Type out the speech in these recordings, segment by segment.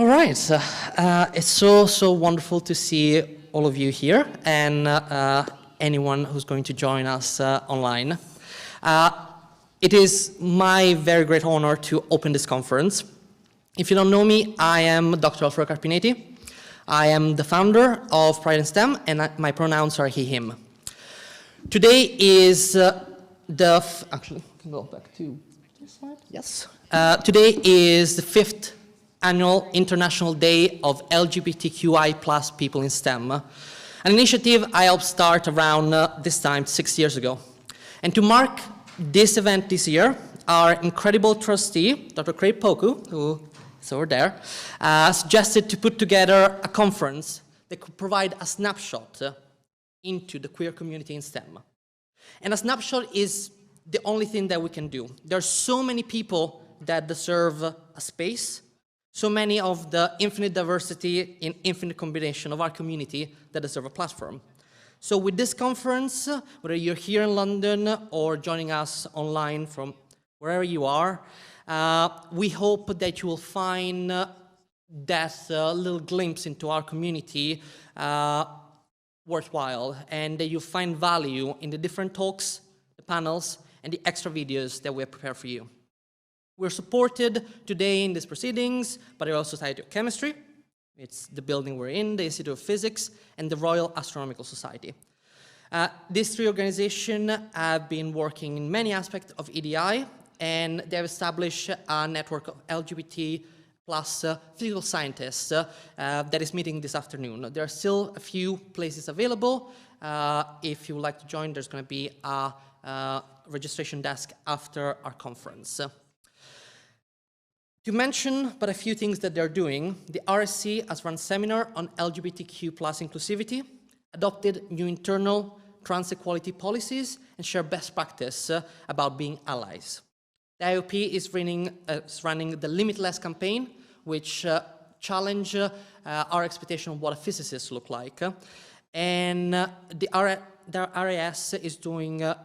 All right, it's so wonderful to see all of you here and anyone who's going to join us online. It is my very great honor to open this conference. If you don't know me, I am Dr. Alfredo Carpinetti. I am the founder of Pride in STEM, and my pronouns are he, him. Today is actually, can go back to this slide. Yes. Today is the 5th Annual International Day of LGBTQI+ people in STEM, an initiative I helped start around this time 6 years ago. And to mark this event this year, our incredible trustee, Dr. Craig Poku, who is over there, suggested to put together a conference that could provide a snapshot into the queer community in STEM. And a snapshot is the only thing that we can do. There are so many people that deserve a space, so many of the infinite diversity in infinite combination of our community that deserve a platform. So with this conference, whether you're here in London or joining us online from wherever you are, we hope that you will find that little glimpse into our community worthwhile, and that you find value in the different talks, the panels, and the extra videos that we have prepared for you. We're supported today in these proceedings by the Royal Society of Chemistry. It's the building we're in, the Institute of Physics, and the Royal Astronomical Society. These three organizations have been working in many aspects of EDI, and they have established a network of LGBT plus physical scientists that is meeting this afternoon. There are still a few places available. If you would like to join, there's going to be a registration desk after our conference. To mention but a few things that they're doing, the RSC has run a seminar on LGBTQ+ inclusivity, adopted new internal trans equality policies, and share best practice about being allies. The IOP is running the Limitless campaign, which challenge our expectation of what a physicist look like. And the RAS is doing a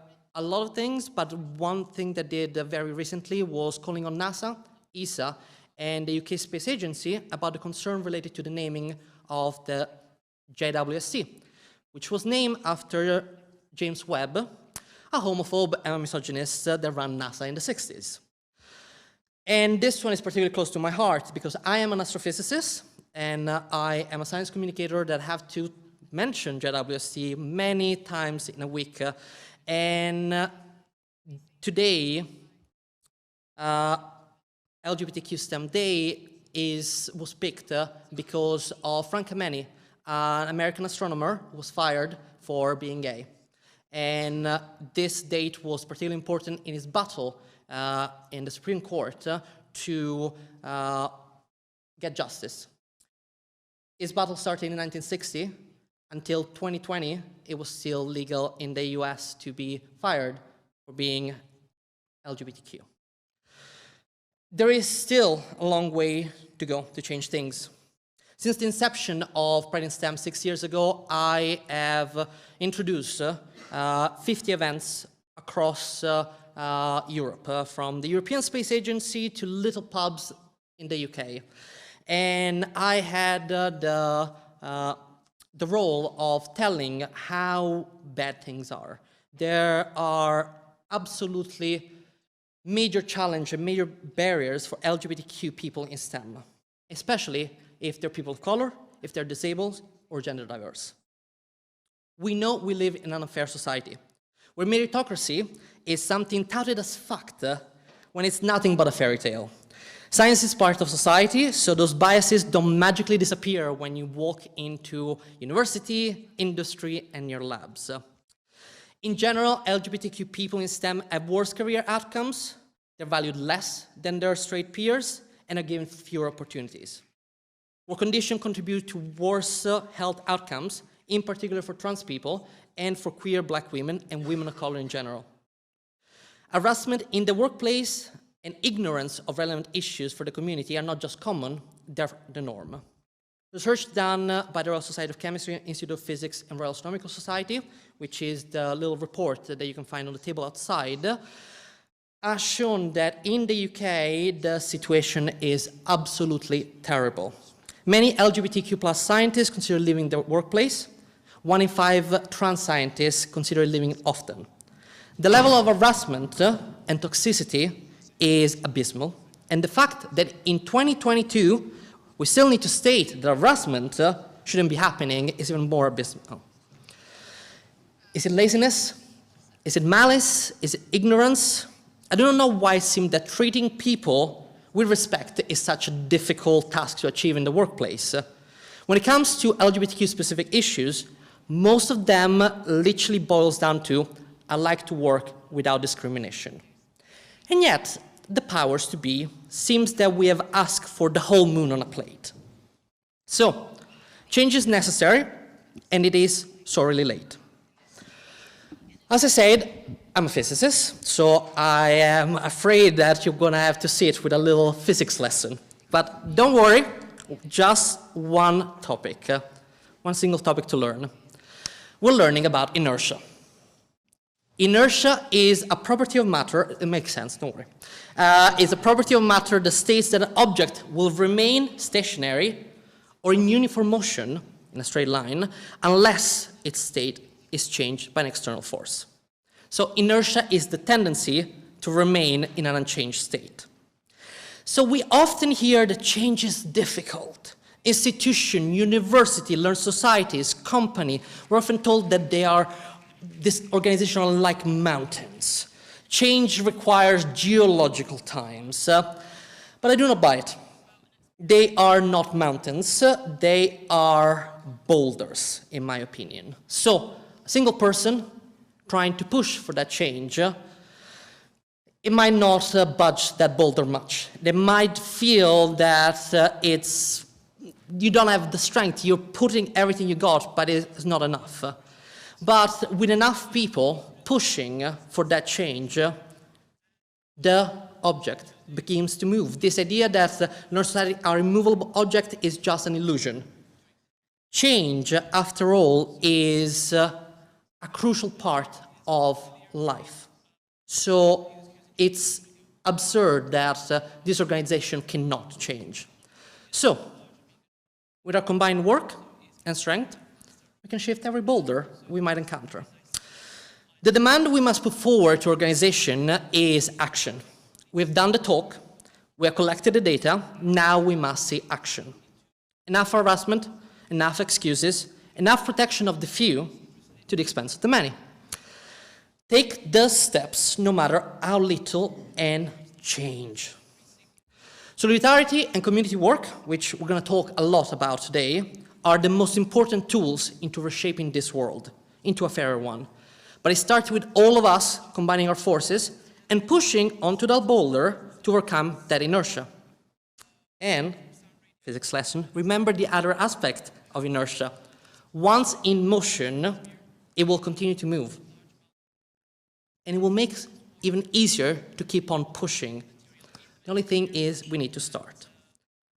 lot of things, but one thing that did very recently was calling on NASA, ESA, and the UK Space Agency about the concern related to the naming of the JWST, which was named after James Webb, a homophobe and a misogynist that ran NASA in the 60s. And this one is particularly close to my heart because I am an astrophysicist and I am a science communicator that have to mention JWST many times in a week. And today, LGBTQ STEM Day was picked because of Frank Kameny, an American astronomer who was fired for being gay. And this date was particularly important in his battle in the Supreme Court to get justice. His battle started in 1960. Until 2020, it was still legal in the US to be fired for being LGBTQ. There is still a long way to go to change things. Since the inception of Pride in STEM 6 years ago, I have introduced 50 events across Europe, from the European Space Agency to little pubs in the UK. And I had the role of telling how bad things are. There are absolutely major challenge and major barriers for LGBTQ people in STEM, especially if they're people of color, if they're disabled, or gender diverse. We know we live in an unfair society, where meritocracy is something touted as fact when it's nothing but a fairy tale. Science is part of society, so those biases don't magically disappear when you walk into university, industry, and your labs. In general, LGBTQ people in STEM have worse career outcomes, they're valued less than their straight peers, and are given fewer opportunities. Work conditions contribute to worse health outcomes, in particular for trans people, and for queer Black women and women of color in general. Harassment in the workplace and ignorance of relevant issues for the community are not just common, they're the norm. Research done by the Royal Society of Chemistry, Institute of Physics, and Royal Astronomical Society, which is the little report that you can find on the table outside, has shown that in the UK, the situation is absolutely terrible. Many LGBTQ plus scientists consider leaving the workplace. 1 in 5 trans scientists consider leaving often. The level of harassment and toxicity is abysmal. And the fact that in 2022, we still need to state that harassment shouldn't be happening is even more abysmal. Is it laziness? Is it malice? Is it ignorance? I don't know why it seems that treating people with respect is such a difficult task to achieve in the workplace. When it comes to LGBTQ-specific issues, most of them literally boils down to, I like to work without discrimination. And yet, the powers to be seems that we have asked for the whole moon on a plate. So, change is necessary, and it is sorely late. As I said, I'm a physicist, so I am afraid that you're going to have to sit with a little physics lesson. But don't worry, just one topic, one single topic to learn. We're learning about inertia. Inertia is a property of matter, it makes sense, don't worry. It's a property of matter that states that an object will remain stationary or in uniform motion in a straight line unless its state is changed by an external force. So inertia is the tendency to remain in an unchanged state. So we often hear that change is difficult. Institution, university, learned societies, company, we're often told that they are this organization are like mountains. Change requires geological times, but I do not buy it. They are not mountains, they are boulders, in my opinion. So, a single person trying to push for that change, it might not budge that boulder much. They might feel that you don't have the strength, you're putting everything you got, but it's not enough. But with enough people pushing for that change, the object begins to move. This idea that learned society are immovable object is just an illusion. Change, after all, is a crucial part of life. So it's absurd that this organization cannot change. So, with our combined work and strength, we can shift every boulder we might encounter. The demand we must put forward to organization is action. We've done the talk, we have collected the data, now we must see action. Enough harassment, enough excuses, enough protection of the few to the expense of the many. Take the steps, no matter how little, and change. Solidarity and community work, which we're going to talk a lot about today, are the most important tools into reshaping this world, into a fairer one. But it starts with all of us combining our forces and pushing onto that boulder to overcome that inertia. And, physics lesson, remember the other aspect of inertia. Once in motion, it will continue to move. And it will make it even easier to keep on pushing. The only thing is we need to start.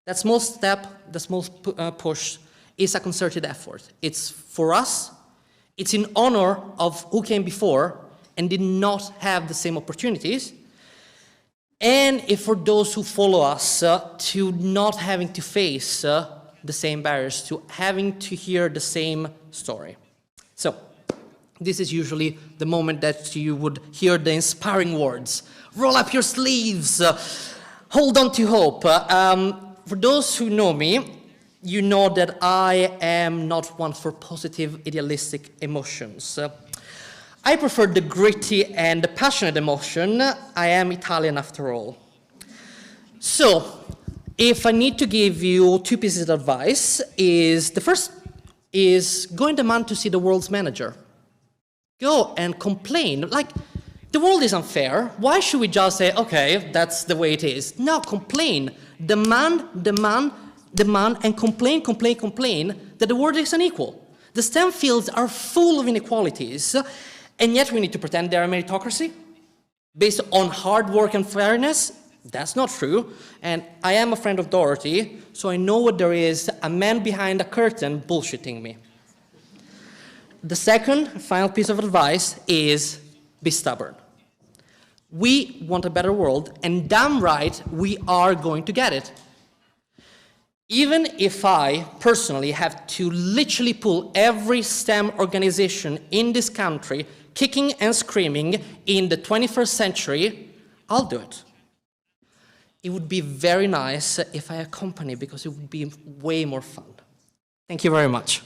That small step, the small push, is a concerted effort. It's for us, it's in honor of who came before and did not have the same opportunities, and if for those who follow us to not having to face the same barriers, to having to hear the same story. So, this is usually the moment that you would hear the inspiring words. Roll up your sleeves, hold on to hope. For those who know me, you know that I am not one for positive, idealistic emotions. I prefer the gritty and the passionate emotion. I am Italian after all. So, if I need to give you 2 pieces of advice, the first is go and demand to see the world's manager. Go and complain. Like, the world is unfair. Why should we just say, okay, that's the way it is? No, complain. Demand, and complain that the world is unequal. The STEM fields are full of inequalities, and yet we need to pretend they're a meritocracy based on hard work and fairness. That's not true. And I am a friend of Dorothy, so I know what there is a man behind a curtain bullshitting me. The second, final piece of advice is be stubborn. We want a better world, and damn right, we are going to get it. Even if I personally have to literally pull every STEM organization in this country kicking and screaming in the 21st century, I'll do it. It would be very nice if I accompany, because it would be way more fun. Thank you very much.